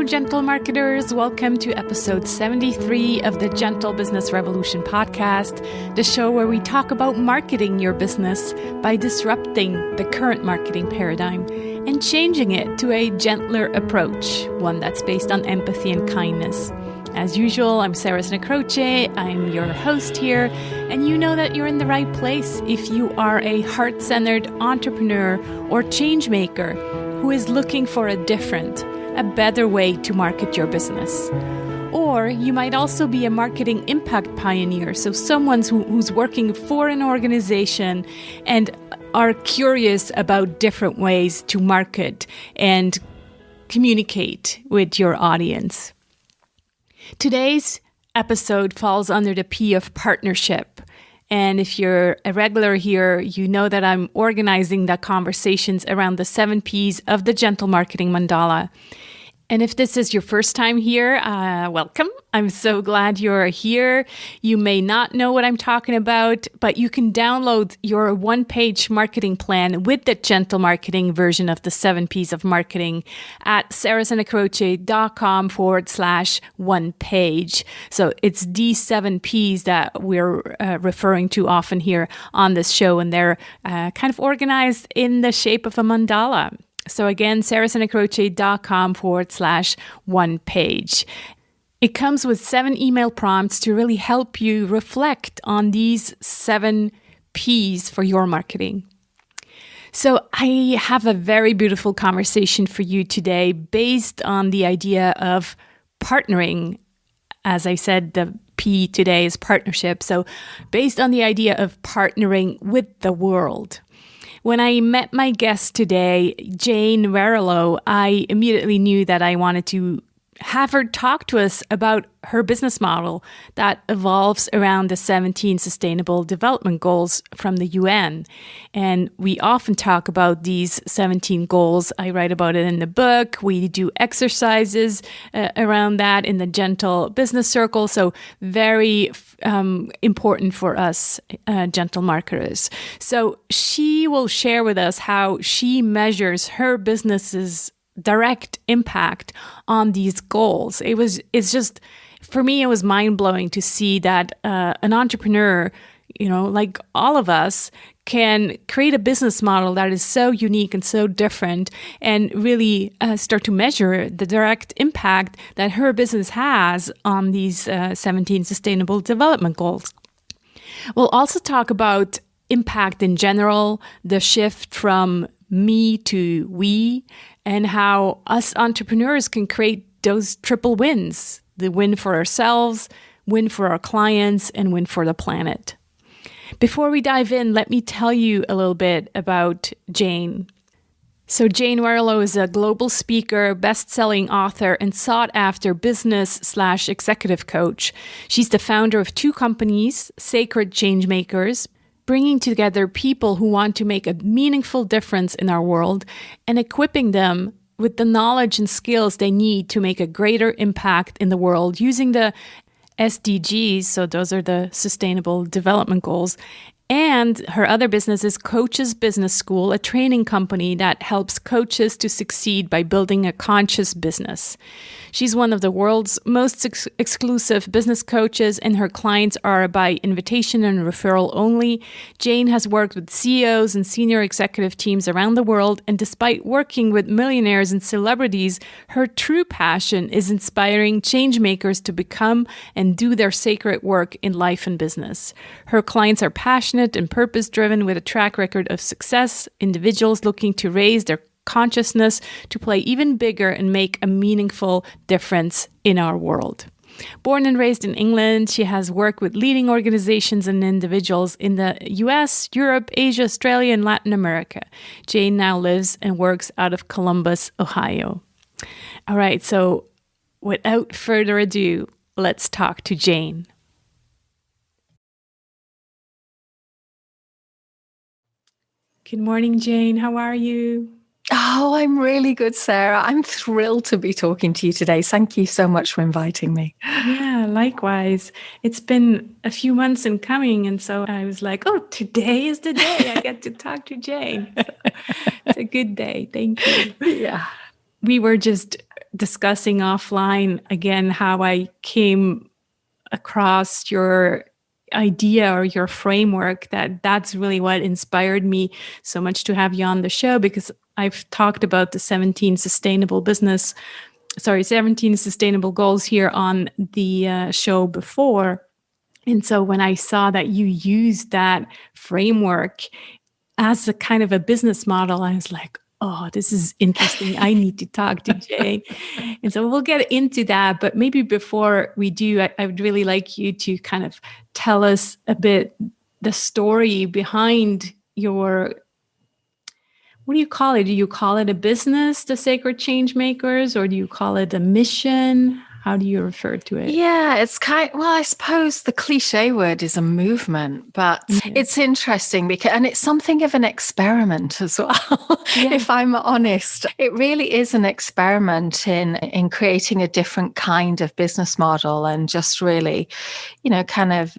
gentle marketers. Welcome to episode 73 of the Gentle Business Revolution podcast, the show where we talk about marketing your business by disrupting the current marketing paradigm and changing it to a gentler approach, one that's based on empathy and kindness. As usual, I'm Sarah Croce. I'm your host here, and you know that you're in the right place if you are a heart-centered entrepreneur or change maker who is looking for a better way to market your business. Or you might also be a marketing impact pioneer, so someone who's working for an organization and are curious about different ways to market and communicate with your audience. Today's episode falls under the P of partnership. And if you're a regular here, you know that I'm organizing the conversations around the 7 Ps of the Gentle Marketing Mandala. And if this is your first time here, welcome. I'm so glad you're here. You may not know what I'm talking about, but you can download your one-page marketing plan with the gentle marketing version of the 7 Ps of marketing at sarahsanacroce.com/one page. So it's these 7 Ps that we're referring to often here on this show, and they're kind of organized in the shape of a mandala. So again, sarahsanacroce.com/one page. It comes with 7 email prompts to really help you reflect on these 7 Ps for your marketing. So I have a very beautiful conversation for you today based on the idea of partnering. As I said, the P today is partnership. So based on the idea of partnering with the world. When I met my guest today, Jayne Warrilow, I immediately knew that I wanted to have her talk to us about her business model that evolves around the 17 Sustainable Development Goals from the UN. And we often talk about these 17 goals. I write about it in the book. We do exercises around that in the Gentle Business Circle. So very important for us gentle marketers. So she will share with us how she measures her business's direct impact on these goals. For me, it was mind-blowing to see that an entrepreneur, like all of us, can create a business model that is so unique and so different and really start to measure the direct impact that her business has on these 17 Sustainable Development Goals. We'll also talk about impact in general, the shift from me to we, and how us entrepreneurs can create those triple wins: the win for ourselves, win for our clients, and win for the planet. Before we dive in, let me tell you a little bit about Jayne. So Jayne Warrilow is a global speaker, best-selling author, and sought-after business/executive coach. She's the founder of 2 companies, Sacred Changemakers, bringing together people who want to make a meaningful difference in our world and equipping them with the knowledge and skills they need to make a greater impact in the world using the SDGs, so those are the Sustainable Development Goals. And her other business is Coaches Business School, a training company that helps coaches to succeed by building a conscious business. She's one of the world's most exclusive business coaches, and her clients are by invitation and referral only. Jayne has worked with CEOs and senior executive teams around the world, and despite working with millionaires and celebrities, her true passion is inspiring changemakers to become and do their sacred work in life and business. Her clients are passionate and purpose-driven with a track record of success, individuals looking to raise their consciousness to play even bigger and make a meaningful difference in our world. Born and raised in England, she has worked with leading organizations and individuals in the US, Europe, Asia, Australia, and Latin America. Jayne now lives and works out of Columbus, Ohio. All right, so without further ado, let's talk to Jayne. Good morning, Jayne. How are you? Oh, I'm really good, Sarah. I'm thrilled to be talking to you today. Thank you so much for inviting me. Yeah, likewise. It's been a few months in coming, and so I was like, oh, today is the day I get to talk to Jayne. So it's a good day. Thank you. Yeah. We were just discussing offline again how I came across your idea or your framework, that's really what inspired me so much to have you on the show, because I've talked about the 17 sustainable goals here on the show before. And so when I saw that you used that framework as a kind of a business model, I was like, oh, this is interesting. I need to talk to Jay. And so we'll get into that. But maybe before we do, I would really like you to kind of tell us a bit the story behind your, what do you call it? Do you call it a business, the Sacred Changemakers, or do you call it a mission? How do you refer to it? Yeah, it's I suppose the cliche word is a movement, but it's interesting and it's something of an experiment as well. Yeah. If I'm honest, it really is an experiment in creating a different kind of business model and just really, kind of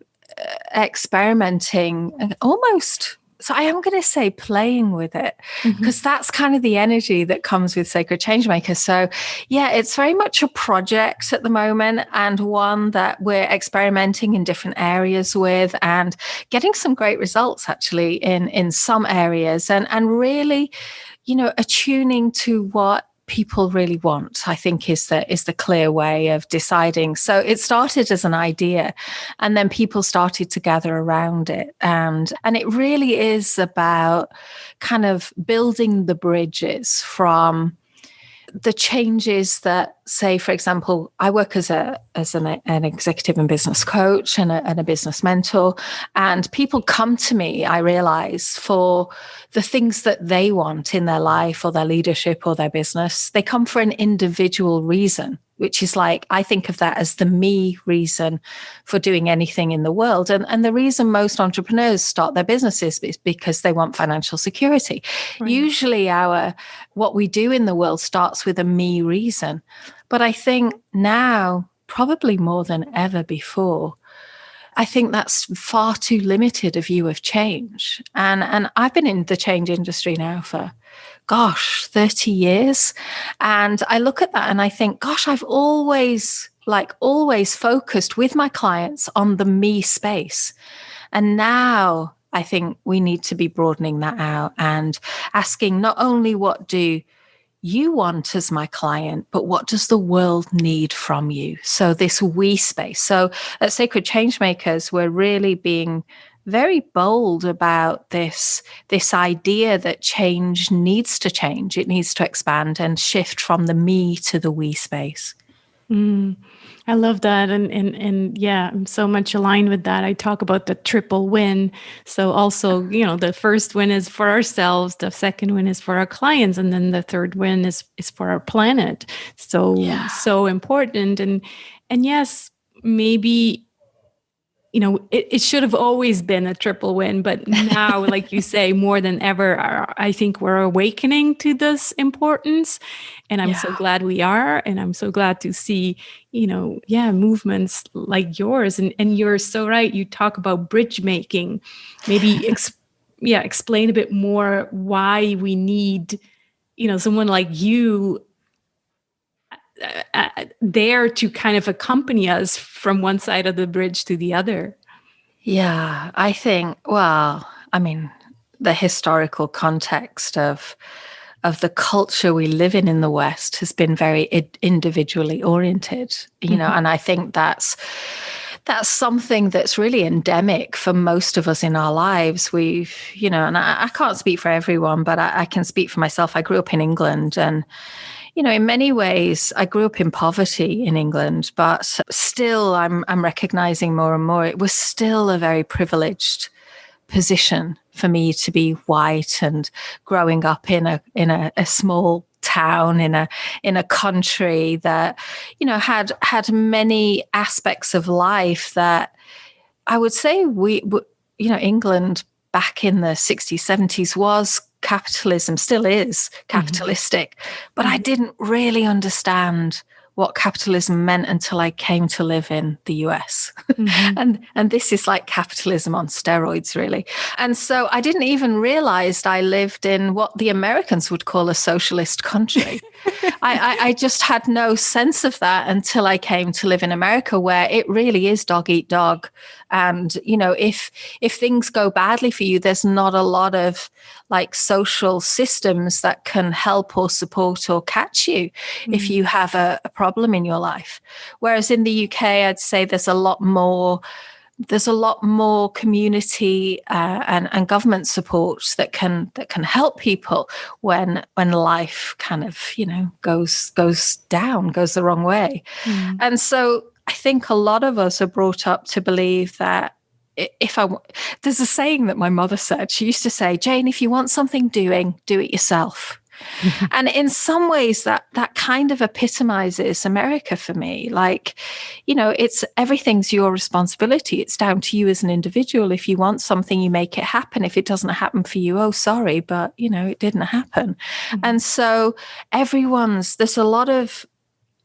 experimenting and almost. So I am going to say playing with it, because that's kind of the energy that comes with Sacred Changemakers. So yeah, it's very much a project at the moment, and one that we're experimenting in different areas with and getting some great results actually in some areas, and really, attuning to what people really want, I think is the clear way of deciding. So it started as an idea, and then people started to gather around it. And it really is about kind of building the bridges from the changes that, say, for example, I work as an executive and business coach and a business mentor, and people come to me, I realize, for the things that they want in their life or their leadership or their business. They come for an individual reason, which is like, I think of that as the me reason for doing anything in the world. And the reason most entrepreneurs start their businesses is because they want financial security. Right. Usually what we do in the world starts with a me reason. But I think now, probably more than ever before, I think that's far too limited a view of change. And I've been in the change industry now for, 30 years. And I look at that and I think, I've always focused with my clients on the me space. And now I think we need to be broadening that out and asking not only what do you want as my client, but what does the world need from you? So this we space. So at Sacred Changemakers, we're really being very bold about this idea that change needs to change. It needs to expand and shift from the me to the we space. I love that. And yeah, I'm so much aligned with that. I talk about the triple win. So also, the first win is for ourselves, the second win is for our clients, and then the third win is for our planet. So, so important. And yes, maybe, it should have always been a triple win, but now, like you say, more than ever, I think we're awakening to this importance. And I'm so glad we are. And I'm so glad to see, movements like yours. And you're so right. You talk about bridge making. Maybe, explain a bit more why we need, someone like you there to kind of accompany us from one side of the bridge to the other. Yeah, I think, the historical context of the culture we live in the West has been very individually oriented, and I think that's something that's really endemic for most of us in our lives. We've, and I can't speak for everyone, but I can speak for myself. I grew up in England, and in many ways, I grew up in poverty in England, but still I'm recognizing more and more it was still a very privileged position for me to be white and growing up in a small town in a country that had many aspects of life that I would say England back in the 60s, 70s was capitalism, still is capitalistic, but I didn't really understand what capitalism meant until I came to live in the US. And this is like capitalism on steroids, really. And so I didn't even realize I lived in what the Americans would call a socialist country. I just had no sense of that until I came to live in America, where it really is dog eat dog. And, you know, if things go badly for you, there's not a lot of like social systems that can help or support or catch you if you have a problem in your life. Whereas in the UK, I'd say there's a lot more community and government support that can help people when life kind of, you know, goes down, goes the wrong way. And so I think a lot of us are brought up to believe that there's a saying that my mother said. She used to say, Jayne, if you want something doing, do it yourself. And in some ways that kind of epitomizes America for me. Like, you know, it's everything's your responsibility. It's down to you as an individual. If you want something, you make it happen. If it doesn't happen for you, oh, sorry, but, you know, it didn't happen. And so there's a lot of,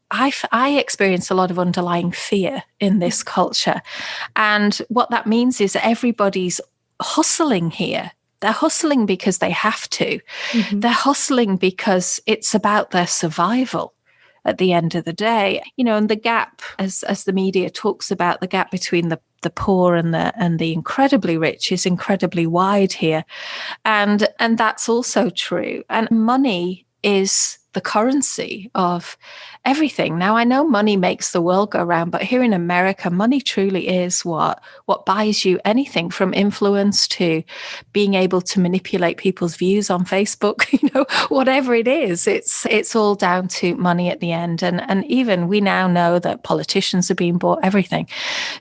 I experience a lot of underlying fear in this culture. And what that means is everybody's hustling here. They're hustling because they have to. They're hustling because it's about their survival at the end of the day. You know, and the gap, as the media talks about, the gap between the poor and the incredibly rich is incredibly wide here. And that's also true. And money is the currency of everything. Now, I know money makes the world go round, but here in America, money truly is what buys you anything from influence to being able to manipulate people's views on Facebook, you know, whatever it is, it's all down to money at the end. And even we now know that politicians are being bought, everything.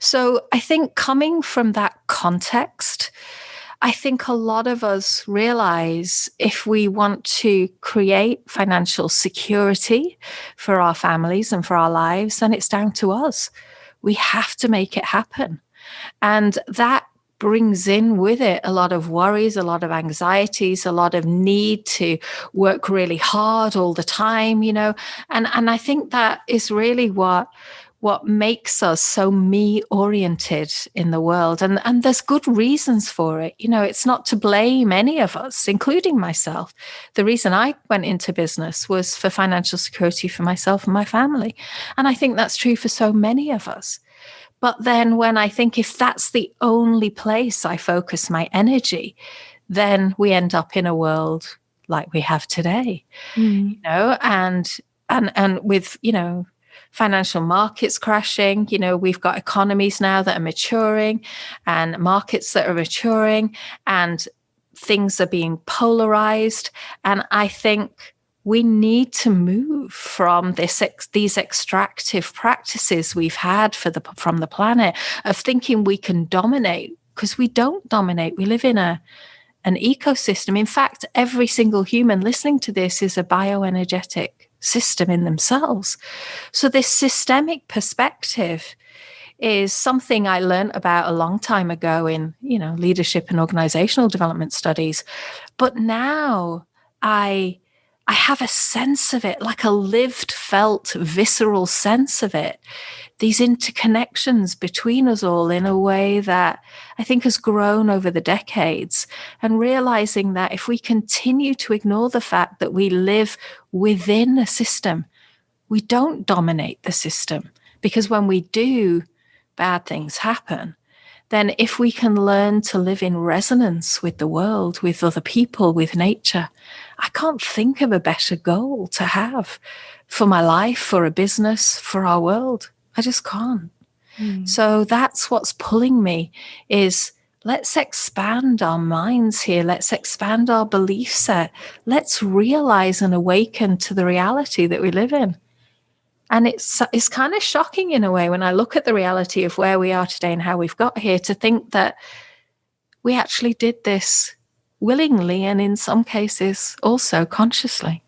So I think coming from that context, I think a lot of us realize if we want to create financial security for our families and for our lives, then it's down to us. We have to make it happen. And that brings in with it a lot of worries, a lot of anxieties, a lot of need to work really hard all the time, you know. And I think that is really what makes us so me-oriented in the world. And there's good reasons for it. You know, it's not to blame any of us, including myself. The reason I went into business was for financial security for myself and my family. And I think that's true for so many of us. But then when I think if that's the only place I focus my energy, then we end up in a world like we have today, you know, and with, you know, financial markets crashing, you know, we've got economies now that are maturing and markets that are maturing and things are being polarized. And I think we need to move from these extractive practices we've had from the planet of thinking we can dominate, because we don't dominate. We live in an ecosystem. In fact, every single human listening to this is a bioenergetic system in themselves. So this systemic perspective is something I learned about a long time ago in, you know, leadership and organizational development studies. But now I have a sense of it, like a lived, felt, visceral sense of it. These interconnections between us all in a way that I think has grown over the decades, and realizing that if we continue to ignore the fact that we live within a system, we don't dominate the system, because when we do, bad things happen. Then if we can learn to live in resonance with the world, with other people, with nature, I can't think of a better goal to have for my life, for a business, for our world. I just can't. So that's what's pulling me is let's expand our minds here. Let's expand our belief set. Let's realize and awaken to the reality that we live in. And it's kind of shocking in a way when I look at the reality of where we are today and how we've got here, to think that we actually did this willingly and in some cases also consciously.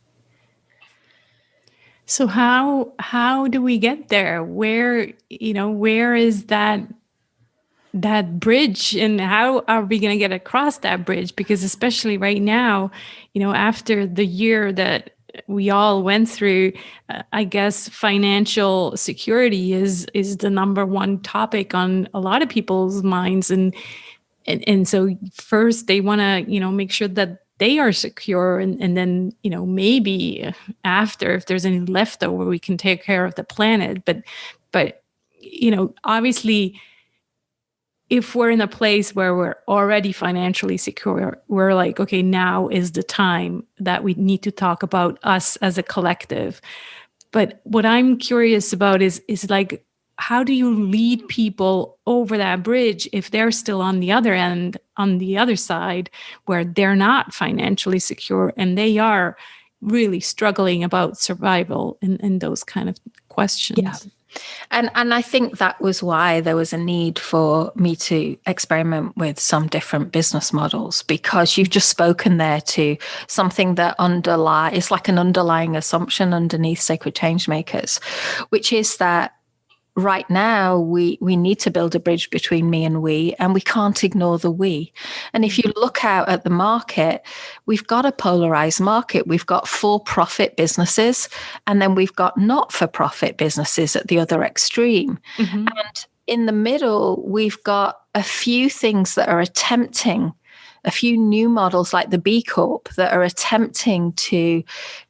So how do we get there? Where is that bridge, and how are we going to get across that bridge? Because especially right now, you know, after the year that we all went through, I guess financial security is the number one topic on a lot of people's minds. And so first they want to, make sure that they are secure. And then, maybe after, if there's any leftover, we can take care of the planet. But, obviously, if we're in a place where we're already financially secure, we're like, okay, now is the time that we need to talk about us as a collective. But what I'm curious about is like, how do you lead people over that bridge if they're still on the other end, on the other side, where they're not financially secure and they are really struggling about survival and those kind of questions? Yeah. And I think that was why there was a need for me to experiment with some different business models, because you've just spoken there to something that is like an underlying assumption underneath Sacred Changemakers, which is that right now we need to build a bridge between me and we can't ignore the we. And if you look out at the market, we've got a polarized market. We've got for-profit businesses, and then we've got not-for-profit businesses at the other extreme. Mm-hmm. And in the middle, we've got a few things that are attempting, a few new models like the B Corp that are attempting to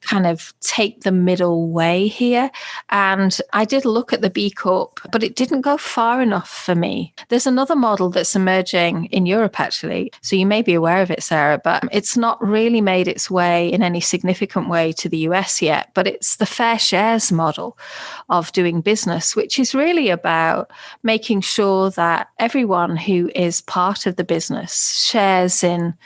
kind of take the middle way here. And I did look at the B Corp, but it didn't go far enough for me. There's another model that's emerging in Europe, actually. So you may be aware of it, Sarah, but it's not really made its way in any significant way to the US yet. But it's the fair shares model of doing business, which is really about making sure that everyone who is part of the business shares in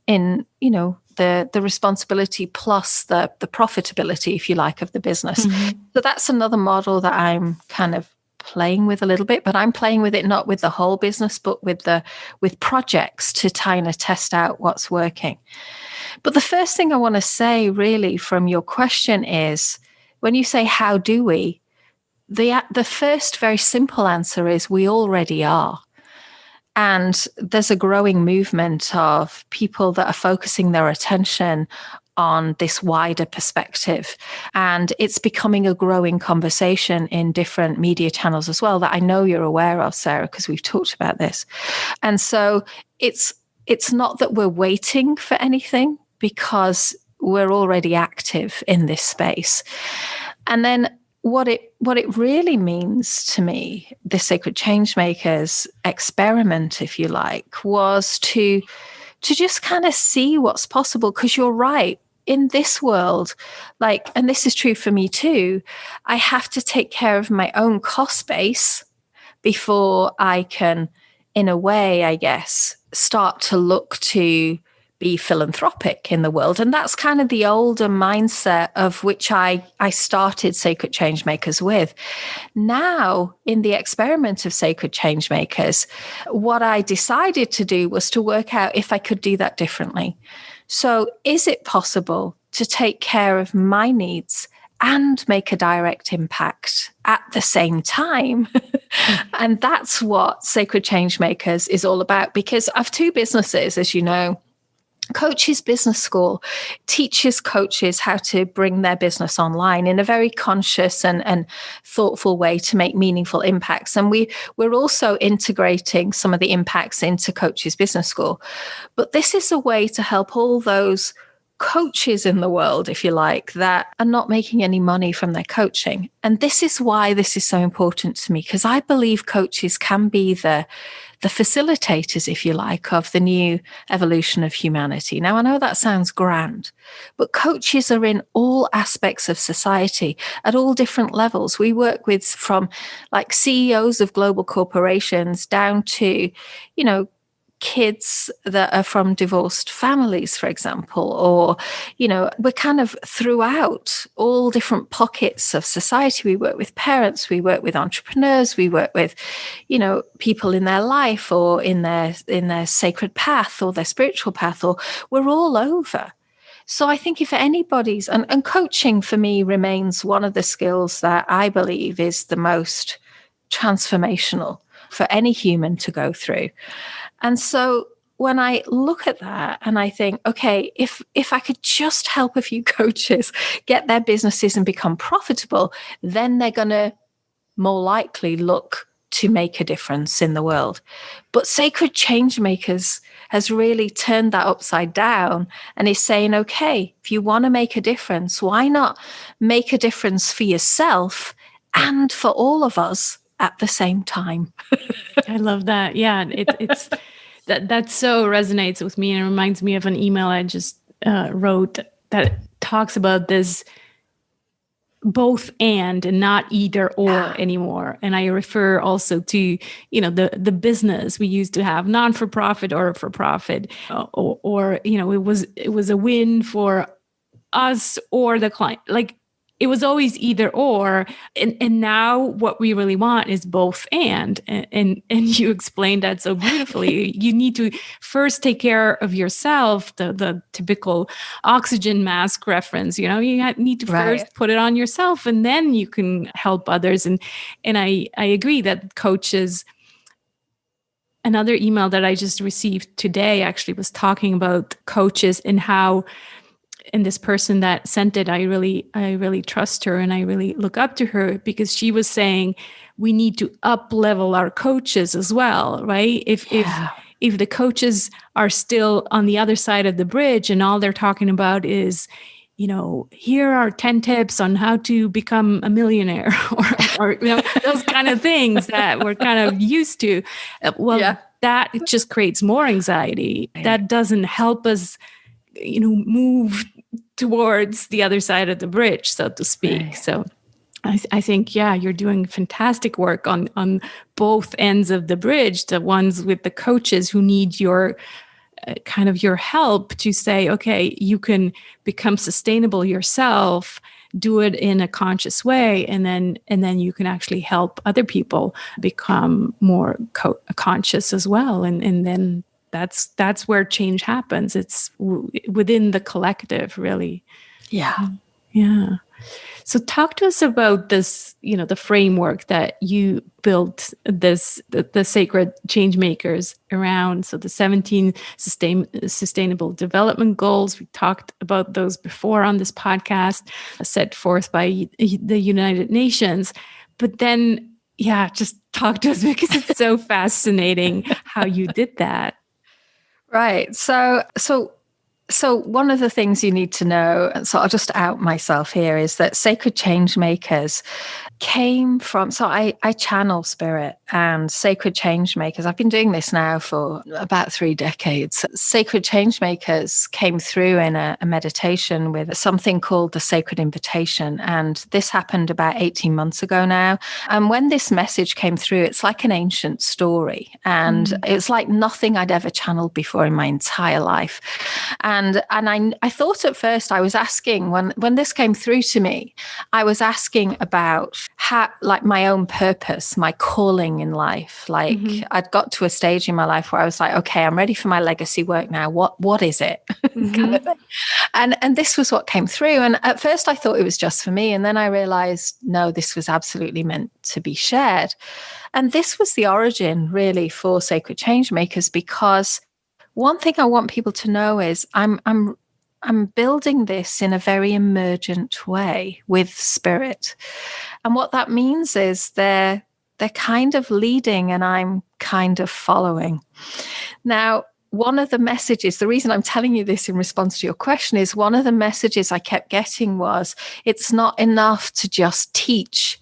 the responsibility plus the profitability, if you like, of the business. Mm-hmm. So that's another model that I'm kind of playing with a little bit, but I'm playing with it not with the whole business, but with projects to kind of test out what's working. But the first thing I want to say really from your question is, when you say how do we, the first very simple answer is we already are. And there's a growing movement of people that are focusing their attention on this wider perspective. And it's becoming a growing conversation in different media channels as well that I know you're aware of, Sarah, because we've talked about this. And so it's not that we're waiting for anything, because we're already active in this space. And then what it really means to me, the Sacred Changemakers experiment, if you like, was to just kind of see what's possible. Because you're right, in this world, and this is true for me too, I have to take care of my own cost base before I can, in a way, I guess, start to look to be philanthropic in the world. And that's kind of the older mindset of which I started Sacred Changemakers with. Now, in the experiment of Sacred Changemakers, what I decided to do was to work out if I could do that differently. So is it possible to take care of my needs and make a direct impact at the same time? And that's what Sacred Changemakers is all about, because I've two businesses, as you know. Coaches Business School teaches coaches how to bring their business online in a very conscious and thoughtful way to make meaningful impacts. And we're also integrating some of the impacts into Coaches Business School. But this is a way to help all those coaches in the world, if you like, that are not making any money from their coaching. And this is why this is so important to me, because I believe coaches can be the facilitators, if you like, of the new evolution of humanity. Now, I know that sounds grand, but coaches are in all aspects of society at all different levels. We work with from CEOs of global corporations down to, kids that are from divorced families, for example, or, we're kind of throughout all different pockets of society. We work with parents, we work with entrepreneurs, we work with, people in their life or in their sacred path or their spiritual path, or we're all over. So I think if anybody's, and coaching for me remains one of the skills that I believe is the most transformational for any human to go through. And so when I look at that and I think, okay, if I could just help a few coaches get their businesses and become profitable, then they're going to more likely look to make a difference in the world. But Sacred Changemakers has really turned that upside down and is saying, okay, if you want to make a difference, why not make a difference for yourself and for all of us at the same time? I love that. Yeah, it's that so resonates with me, and it reminds me of an email I just wrote that talks about this both and not either or anymore. And I refer also to, the business we used to have, non-for-profit or for-profit, or it was a win for us or the client. Like, it was always either or, and now what we really want is both and you explained that so beautifully. You need to first take care of yourself, the typical oxygen mask reference. You need to first put it on yourself, and then you can help others. And I agree that coaches. Another email that I just received today actually was talking about coaches and how. And this person that sent it, I really trust her and I really look up to her, because she was saying we need to up level our coaches as well, right? If the coaches are still on the other side of the bridge and all they're talking about is, here are 10 tips on how to become a millionaire or those kind of things that we're kind of used to, that just creates more anxiety. That doesn't help us move towards the other side of the bridge, so to speak. Right. So I think, you're doing fantastic work on both ends of the bridge, the ones with the coaches who need your kind of your help to say, okay, you can become sustainable yourself, do it in a conscious way, and then you can actually help other people become more conscious as well. And then that's where change happens. It's within the collective, really. Yeah. Yeah. So talk to us about this, the framework that you built the Sacred Changemakers around. So the 17 sustainable development goals, we talked about those before on this podcast, set forth by the United Nations. But then, just talk to us, because it's so fascinating how you did that. Right. So one of the things you need to know, and so I'll just out myself here, is that Sacred Changemakers came from, so I channel spirit, and Sacred Changemakers, I've been doing this now for about 3 decades. Sacred Changemakers came through in a meditation with something called the Sacred Invitation. And this happened about 18 months ago now. And when this message came through, it's like an ancient story. And it's like nothing I'd ever channeled before in my entire life. And I thought at first, I was asking, when this came through to me, I was asking about how, like, my own purpose, my calling in life. Like, I'd got to a stage in my life where I was like, okay, I'm ready for my legacy work now. What is it? Kind of thing. And this was what came through. And at first I thought it was just for me. And then I realized, no, this was absolutely meant to be shared. And this was the origin, really, for Sacred Changemakers, because one thing I want people to know is I'm building this in a very emergent way with spirit. And what that means is they're kind of leading and I'm kind of following. Now, one of the messages, the reason I'm telling you this in response to your question, is one of the messages I kept getting was, it's not enough to just teach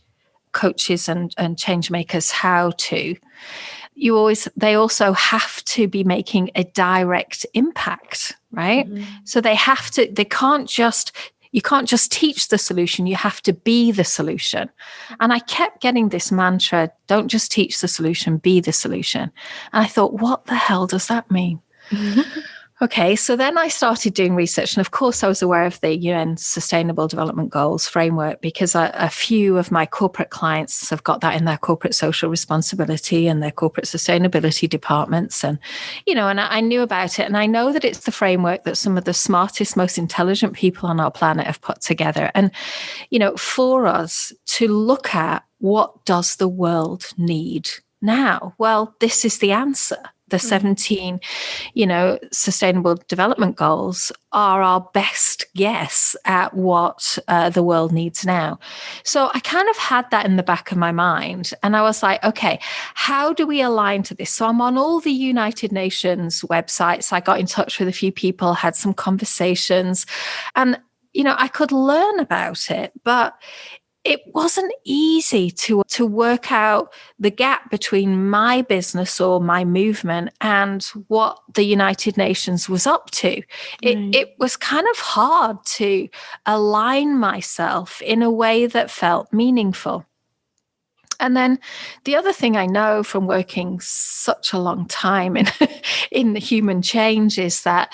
coaches and change makers how to. They also have to be making a direct impact, right? So you can't just teach the solution, you have to be the solution. And I kept getting this mantra, don't just teach the solution, be the solution. And I thought, what the hell does that mean? Okay, so then I started doing research. And of course, I was aware of the UN Sustainable Development Goals framework, because a few of my corporate clients have got that in their corporate social responsibility and their corporate sustainability departments. And, and I knew about it. And I know that it's the framework that some of the smartest, most intelligent people on our planet have put together. And, for us to look at, what does the world need now? Well, this is the answer. the 17, sustainable development goals are our best guess at what the world needs now. So I kind of had that in the back of my mind. And I was like, okay, how do we align to this? So I'm on all the United Nations websites. I got in touch with a few people, had some conversations, and, I could learn about it, but it wasn't easy to work out the gap between my business or my movement and what the United Nations was up to. It was kind of hard to align myself in a way that felt meaningful. And then the other thing I know from working such a long time in human change is that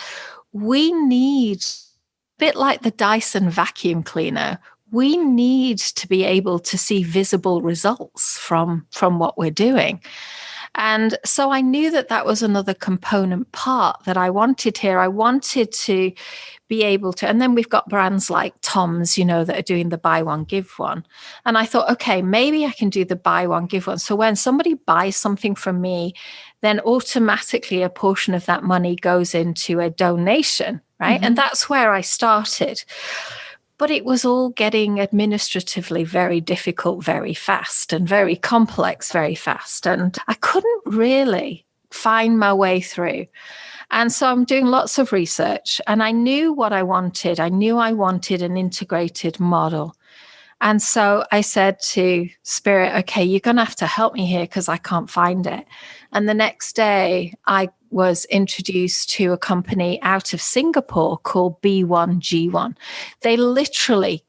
we need, a bit like the Dyson vacuum cleaner, we need to be able to see visible results from what we're doing. And so I knew that was another component part that I wanted here. I wanted to be able to, and then we've got brands like Tom's, that are doing the buy one, give one. And I thought, okay, maybe I can do the buy one, give one. So when somebody buys something from me, then automatically a portion of that money goes into a donation, right? And that's where I started. But it was all getting administratively very difficult, very fast, and very complex, very fast. And I couldn't really find my way through. And so I'm doing lots of research, and I knew what I wanted. I knew I wanted an integrated model. And so I said to Spirit, okay, you're going to have to help me here because I can't find it. And the next day I was introduced to a company out of Singapore called B1G1. They literally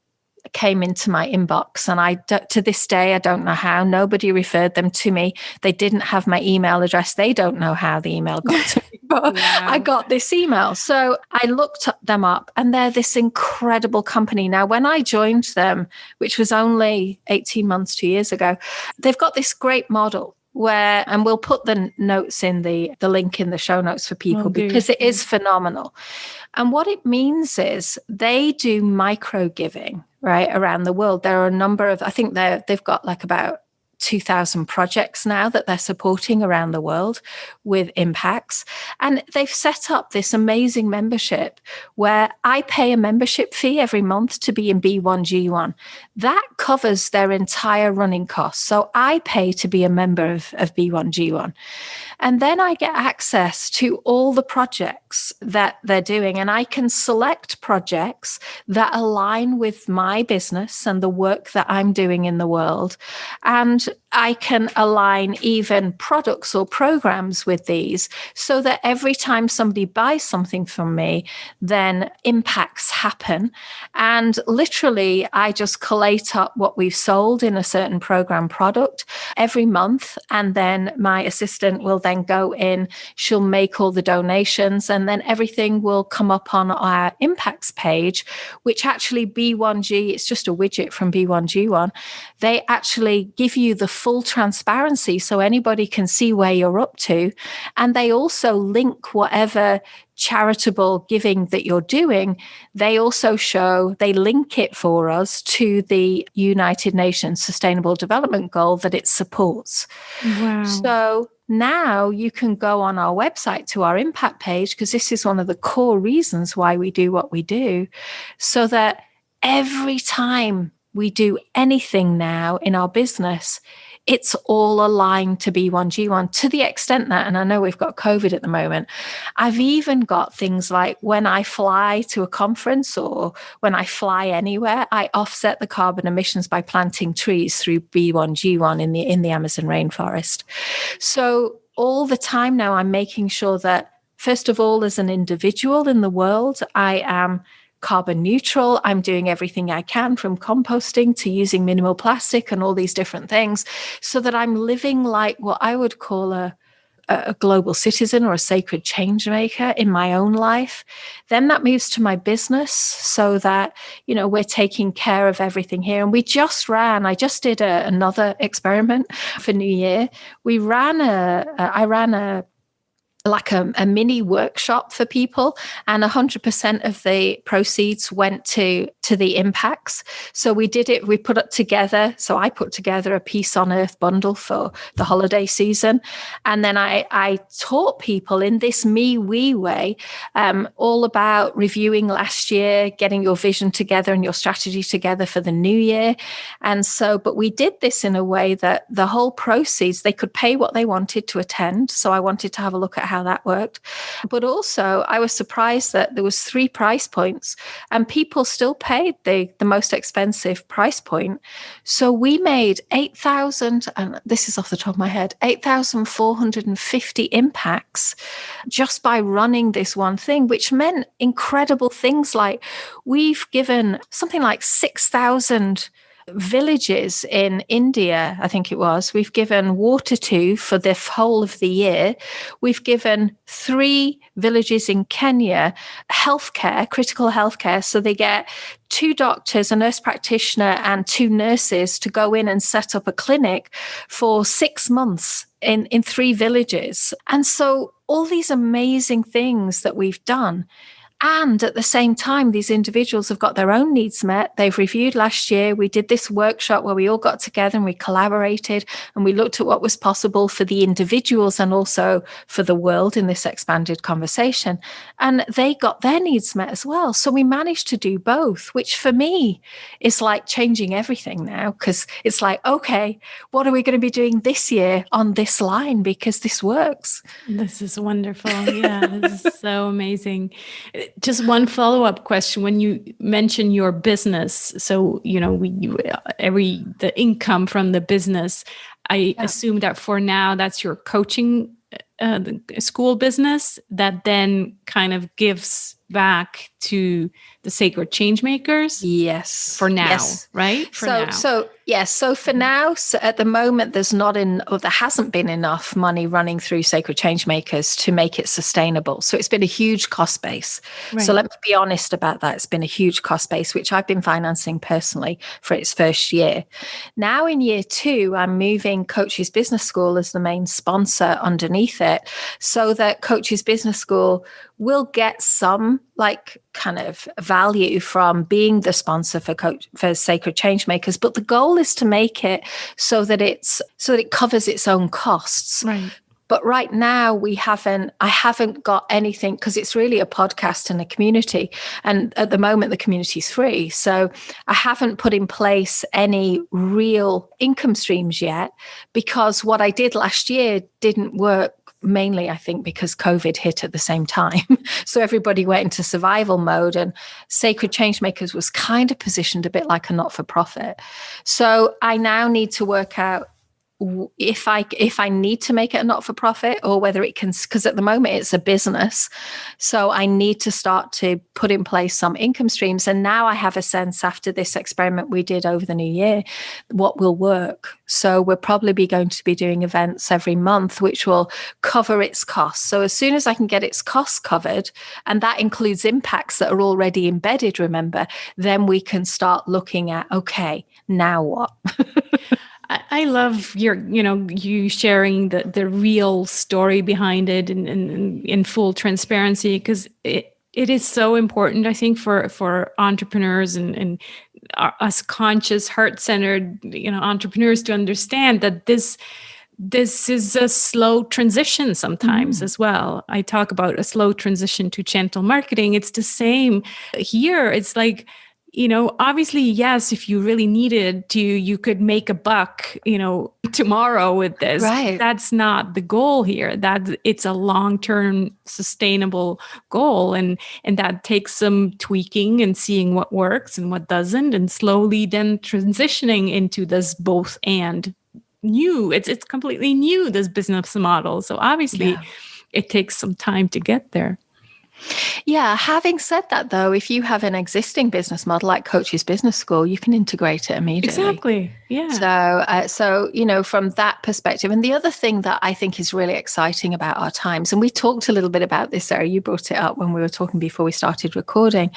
came into my inbox, and to this day, I don't know how. Nobody referred them to me. They didn't have my email address. They don't know how the email got to me, but wow. I got this email. So I looked them up, and they're this incredible company. Now, when I joined them, which was only 18 months, 2 years ago, they've got this great model where, and we'll put the notes in the link in the show notes for people because it is phenomenal. And what it means is they do micro giving, right, around the world. There are a number of, I think they've got like about 2,000 projects now that they're supporting around the world with impacts. And they've set up this amazing membership where I pay a membership fee every month to be in B1G1. That covers their entire running costs. So I pay to be a member of B1G1. And then I get access to all the projects that they're doing. And I can select projects that align with my business and the work that I'm doing in the world. And I can align even products or programs with these so that every time somebody buys something from me, then impacts happen. And literally, I just collate up what we've sold in a certain program product every month. And then my assistant will then go in, she'll make all the donations, and then everything will come up on our impacts page, which actually B1G, it's just a widget from B1G1. They actually give you the full transparency so anybody can see where you're up to. And they also link whatever charitable giving that you're doing. They also they link it for us to the United Nations Sustainable Development Goal that it supports. Wow. So now you can go on our website to our impact page, because this is one of the core reasons why we do what we do, so that every time we do anything now in our business, it's all aligned to B1G1 to the extent that, and I know we've got COVID at the moment, I've even got things like when I fly to a conference or when I fly anywhere, I offset the carbon emissions by planting trees through B1G1 in the Amazon rainforest. So all the time now, I'm making sure that, first of all, as an individual in the world, I am carbon neutral. I'm doing everything I can, from composting to using minimal plastic and all these different things, so that I'm living like what I would call a global citizen or a sacred change maker in my own life. Then that moves to my business, so that, we're taking care of everything here. And I just did another experiment for New Year. I ran a like a mini workshop for people, and 100% of the proceeds went to the impacts. So we did it, we put it together. So I put together a Peace on Earth bundle for the holiday season. And then I taught people in this we way, all about reviewing last year, getting your vision together and your strategy together for the new year. And so, but we did this in a way that the whole proceeds, they could pay what they wanted to attend. So I wanted to have a look at how that worked. But also I was surprised that there was 3 price points and people still paid the most expensive price point. So we made 8,000, and this is off the top of my head, 8,450 impacts just by running this one thing, which meant incredible things like we've given something like 6,000 villages in India, I think it was, we've given water to for the whole of the year. We've given 3 villages in Kenya healthcare, critical healthcare. So they get 2 doctors, a nurse practitioner, and 2 nurses to go in and set up a clinic for 6 months in 3 villages. And so all these amazing things that we've done. And at the same time, these individuals have got their own needs met. They've reviewed last year. We did this workshop where we all got together and we collaborated and we looked at what was possible for the individuals and also for the world in this expanded conversation. And they got their needs met as well. So we managed to do both, which for me is like changing everything now, because it's like, okay, what are we going to be doing this year on this line? Because this works. This is wonderful. Yeah, this is so amazing. Just one follow-up question. When you mention your business, so, the income from the business, I assume that for now, that's your coaching the school business that then kind of gives back to the Sacred Changemakers? Yes. For now, yes. Right? So for now, at the moment, there hasn't been enough money running through Sacred Changemakers to make it sustainable. So it's been a huge cost base. Right. So let me be honest about that. It's been a huge cost base, which I've been financing personally for its first year. Now in year 2, I'm moving Coaches Business School as the main sponsor underneath it, so that Coaches Business School will get some kind of value from being the sponsor for Sacred Changemakers. But the goal is to make it so that it covers its own costs. Right. But right now I haven't got anything, because it's really a podcast and a community. And at the moment, the community is free. So I haven't put in place any real income streams yet, because what I did last year didn't work. Mainly, I think, because COVID hit at the same time. So everybody went into survival mode, and Sacred Changemakers was kind of positioned a bit like a not-for-profit. So I now need to work out if I need to make it a not-for-profit, or whether it can, because at the moment it's a business. So I need to start to put in place some income streams. And now I have a sense, after this experiment we did over the new year, what will work. So we're probably going to be doing events every month, which will cover its costs. So as soon as I can get its costs covered, and that includes impacts that are already embedded, remember, then we can start looking at, okay, now what? I love you sharing the real story behind it and in full transparency, because it is so important, I think, for entrepreneurs and us conscious, heart-centered, entrepreneurs to understand that this is a slow transition sometimes as well. I talk about a slow transition to gentle marketing. It's the same here. It's like, obviously, yes, if you really needed to, you could make a buck, tomorrow with this. Right. That's not the goal here. That it's a long-term sustainable goal. And that takes some tweaking and seeing what works and what doesn't, and slowly then transitioning into this both and new. It's completely new, this business model. So obviously it takes some time to get there. Yeah. Having said that, though, if you have an existing business model like Coaches Business School, you can integrate it immediately. Exactly. Yeah. So from that perspective, and the other thing that I think is really exciting about our times, and we talked a little bit about this, Sarah, you brought it up when we were talking before we started recording,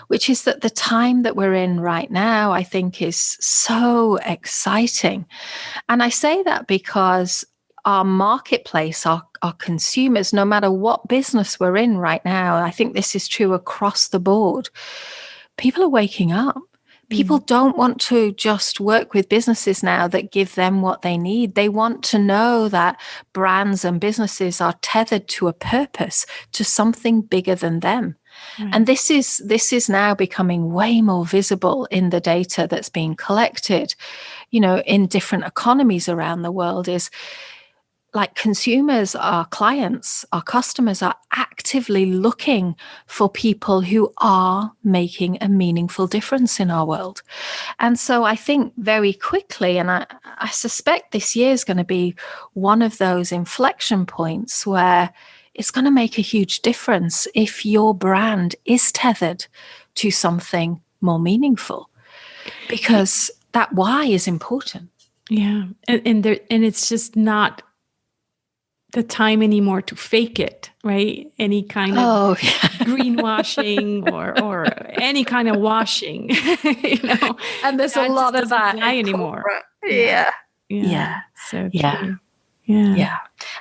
which is that the time that we're in right now, I think, is so exciting. And I say that because our marketplace, our consumers, no matter what business we're in right now, I think this is true across the board, people are waking up. People don't want to just work with businesses now that give them what they need. They want to know that brands and businesses are tethered to a purpose, to something bigger than them. Right. And this is now becoming way more visible in the data that's being collected, in different economies around the world. Is like consumers, our clients, our customers are actively looking for people who are making a meaningful difference in our world. And so I think very quickly, and I suspect this year is going to be one of those inflection points where it's going to make a huge difference if your brand is tethered to something more meaningful, because that why is important. Yeah. And it's just not the time anymore to fake it, right? Any kind of greenwashing or any kind of washing, And there's a lot of that anymore. Yeah. So true. Yeah.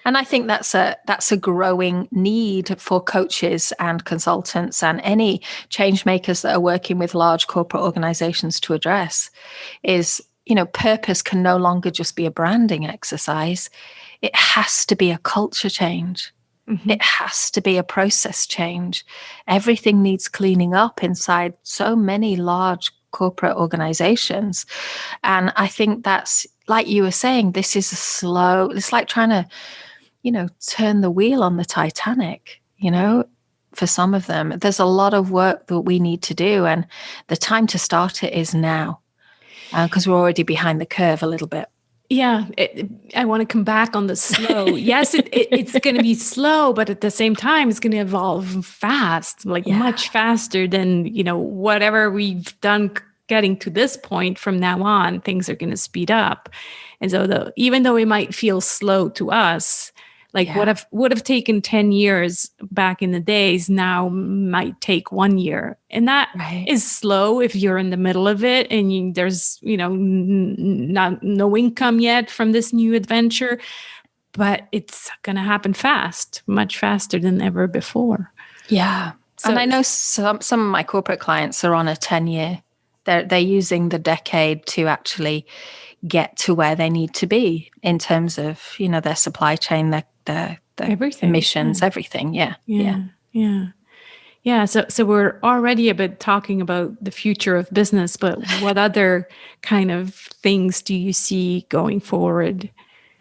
And I think that's a growing need for coaches and consultants and any change makers that are working with large corporate organizations to address is, purpose can no longer just be a branding exercise. It has to be a culture change. Mm-hmm. It has to be a process change. Everything needs cleaning up inside so many large corporate organizations. And I think that's, like you were saying, this is it's like trying to, turn the wheel on the Titanic, for some of them. There's a lot of work that we need to do. And the time to start it is now, because we're already behind the curve a little bit. Yeah, I want to come back on the slow. Yes, it's going to be slow, but at the same time, it's going to evolve fast, much faster than, whatever we've done getting to this point. From now on, things are going to speed up. And so even though it might feel slow to us, what would have taken 10 years back in the days now might take 1 year. And that is slow if you're in the middle of it and there's, no income yet from this new adventure, but it's going to happen fast, much faster than ever before. Yeah. So, and I know some of my corporate clients are on a 10-year. They're using the decade to actually get to where they need to be in terms of, their supply chain, their everything. emissions, everything. Yeah. So we're already a bit talking about the future of business, but what other kind of things do you see going forward?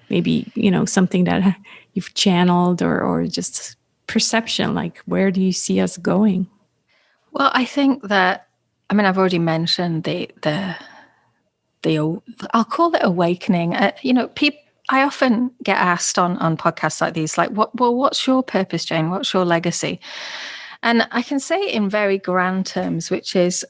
Maybe, something that you've channeled or just perception, where do you see us going? Well, I think that, I've already mentioned the I'll call it awakening. People, I often get asked on podcasts like these, what's your purpose, Jayne? What's your legacy? And I can say it in very grand terms, which is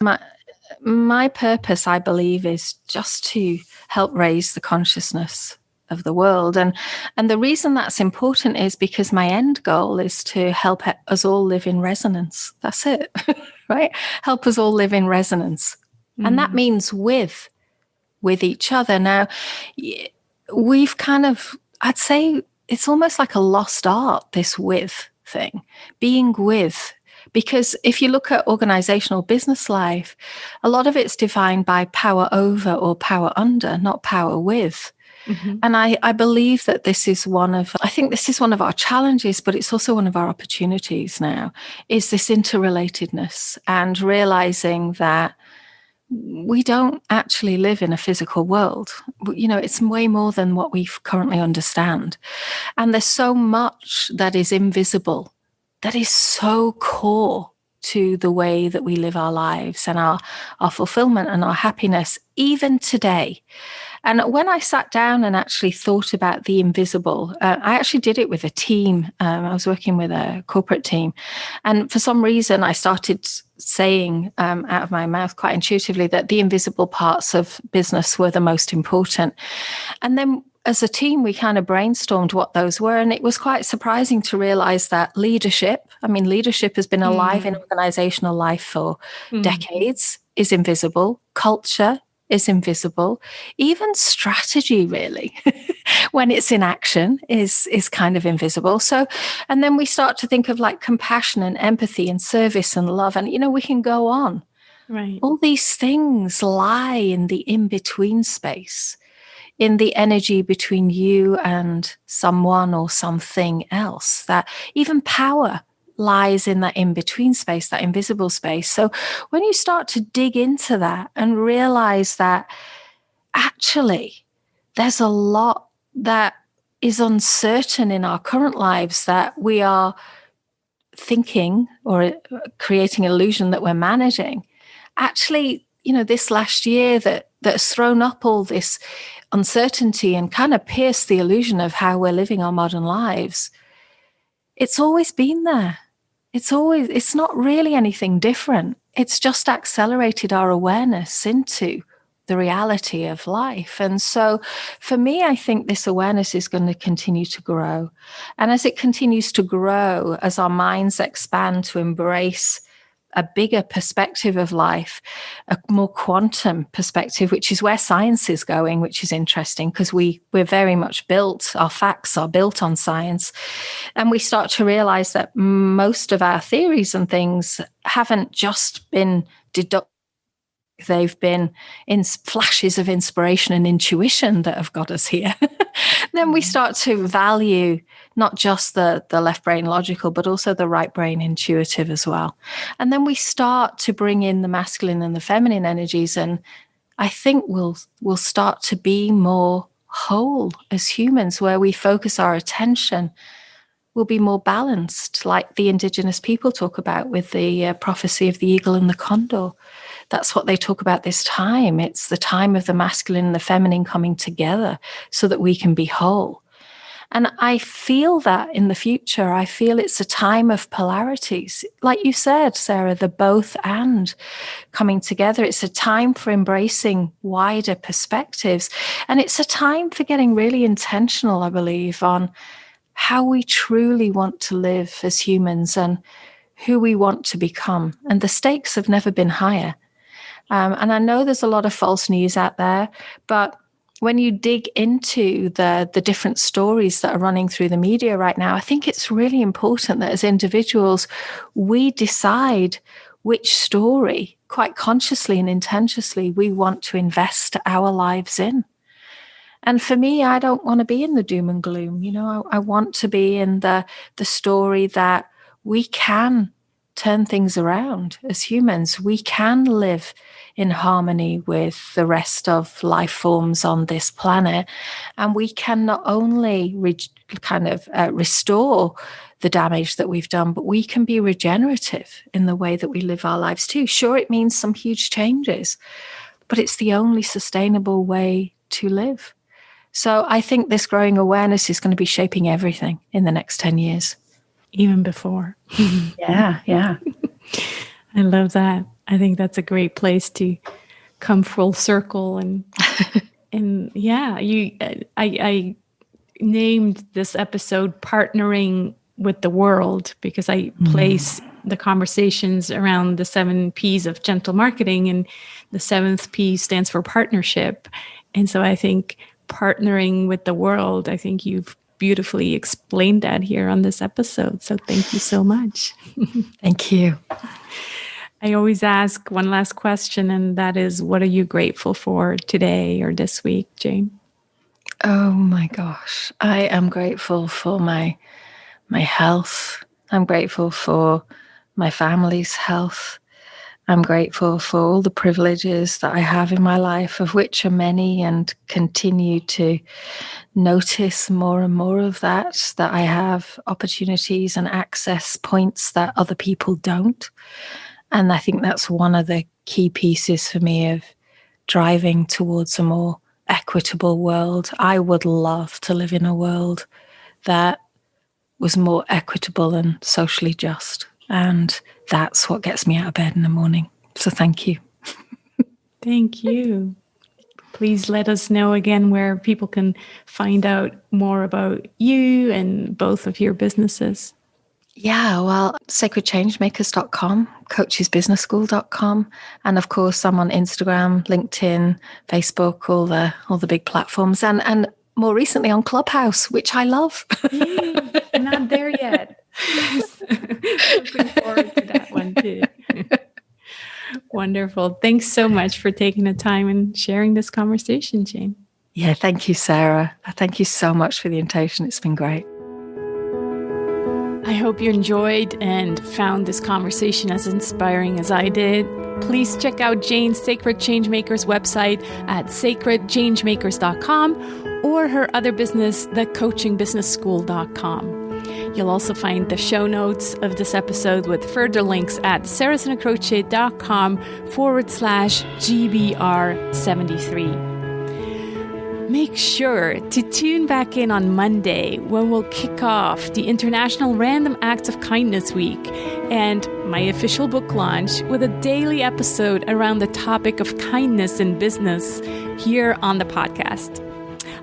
my purpose, I believe, is just to help raise the consciousness of the world. And the reason that's important is because my end goal is to help us all live in resonance. That's it, right? Help us all live in resonance. Mm. And that means with each other. Now, we've I'd say it's almost like a lost art, this with thing, being with. Because if you look at organizational business life, a lot of it's defined by power over or power under, not power with. Mm-hmm. And I believe that this is one of our challenges, but it's also one of our opportunities now, is this interrelatedness and realizing that we don't actually live in a physical world. It's way more than what we currently understand. And there's so much that is invisible, that is so core to the way that we live our lives and our fulfillment and our happiness, even today. And when I sat down and actually thought about the invisible, I actually did it with a team. I was working with a corporate team. And for some reason, I started saying out of my mouth quite intuitively that the invisible parts of business were the most important. And then as a team, we kind of brainstormed what those were. And it was quite surprising to realize that leadership has been alive in organizational life for decades, is invisible. Culture is invisible. Even strategy, really. when it's in action is kind of invisible. So, and then we start to think of like compassion and empathy and service and love. And, we can go on. Right. All these things lie in the in-between space, in the energy between you and someone or something else. That even power lies in that in-between space, that invisible space. So when you start to dig into that and realize that actually there's a lot that is uncertain in our current lives that we are thinking or creating an illusion that we're managing. Actually, this last year that has thrown up all this uncertainty and kind of pierced the illusion of how we're living our modern lives. It's always been there. It's not really anything different. It's just accelerated our awareness into the reality of life. And so for me, I think this awareness is going to continue to grow. And as it continues to grow, as our minds expand to embrace a bigger perspective of life, a more quantum perspective, which is where science is going, which is interesting because we're very much built, our facts are built on science. And we start to realize that most of our theories and things haven't just been deducted. They've been in flashes of inspiration and intuition that have got us here. Then we start to value not just the left brain logical, but also the right brain intuitive as well. And then we start to bring in the masculine and the feminine energies. And I think we'll start to be more whole as humans, where we focus our attention. We'll be more balanced, like the indigenous people talk about with the prophecy of the eagle and the condor. That's what they talk about this time. It's the time of the masculine and the feminine coming together so that we can be whole. And I feel that in the future. I feel it's a time of polarities. Like you said, Sarah, the both and coming together. It's a time for embracing wider perspectives. And it's a time for getting really intentional, I believe, on how we truly want to live as humans and who we want to become. And the stakes have never been higher. And I know there's a lot of false news out there, but when you dig into the different stories that are running through the media right now, I think it's really important that as individuals, we decide which story, quite consciously and intentionally, we want to invest our lives in. And for me, I don't want to be in the doom and gloom. I want to be in the story that we can turn things around as humans. We can live in harmony with the rest of life forms on this planet. And we can not only restore the damage that we've done, but we can be regenerative in the way that we live our lives too. Sure, it means some huge changes, but it's the only sustainable way to live. So I think this growing awareness is going to be shaping everything in the next 10 years. Even before. Yeah. I love that. I think that's a great place to come full circle. And yeah, I named this episode Partnering with the World because I place the conversations around the 7 P's of gentle marketing, and the 7th P stands for partnership. And so I think partnering with the world, I think you've beautifully explained that here on this episode. So thank you so much. Thank you. I always ask one last question, and that is, what are you grateful for today or this week, Jayne? Oh my gosh. I am grateful for my health. I'm grateful for my family's health. I'm grateful for all the privileges that I have in my life, of which are many, and continue to notice more and more of that I have opportunities and access points that other people don't. And I think that's one of the key pieces for me of driving towards a more equitable world. I would love to live in a world that was more equitable and socially just. And that's what gets me out of bed in the morning. So thank you. Thank you. Please let us know again where people can find out more about you and both of your businesses. Yeah, well, sacredchangemakers.com, coachesbusinessschool.com. And of course, I'm on Instagram, LinkedIn, Facebook, all the big platforms. And more recently on Clubhouse, which I love. Yay, I'm not there yet. Yes. Looking forward to that one too. Wonderful. Thanks so much for taking the time and sharing this conversation, Jayne. Yeah, thank you, Sarah. Thank you so much for the invitation. It's been great. I hope you enjoyed and found this conversation as inspiring as I did. Please check out Jayne's Sacred Changemakers website at sacredchangemakers.com or her other business, thecoachingbusinessschool.com. You'll also find the show notes of this episode with further links at sarahsonacroce.com/GBR73. Make sure to tune back in on Monday when we'll kick off the International Random Acts of Kindness Week and my official book launch with a daily episode around the topic of kindness in business here on the podcast.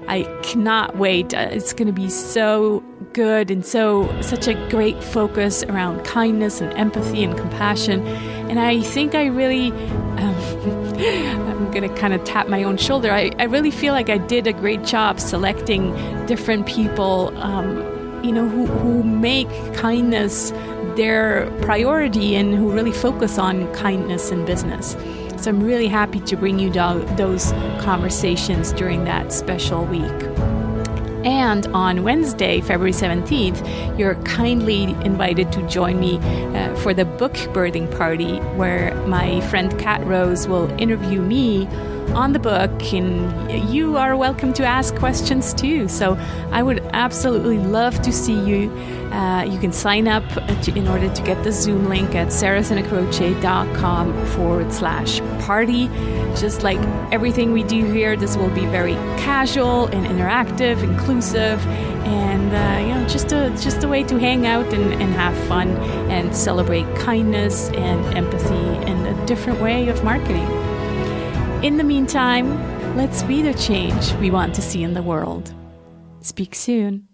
I cannot wait. It's going to be so good and such a great focus around kindness and empathy and compassion. And I think I really, I'm going to kind of tap my own shoulder. I really feel like I did a great job selecting different people, who make kindness their priority and who really focus on kindness in business. So I'm really happy to bring you those conversations during that special week. And on Wednesday, February 17th, you're kindly invited to join me for the book birthing party where my friend Kat Rose will interview me on the book, and you are welcome to ask questions too. So I would absolutely love to see you. You can sign up in order to get the Zoom link at sarahsonacroce.com/party. Just like everything we do here, this will be very casual and interactive, inclusive, and just a way to hang out and have fun and celebrate kindness and empathy in a different way of marketing. In the meantime, let's be the change we want to see in the world. Speak soon.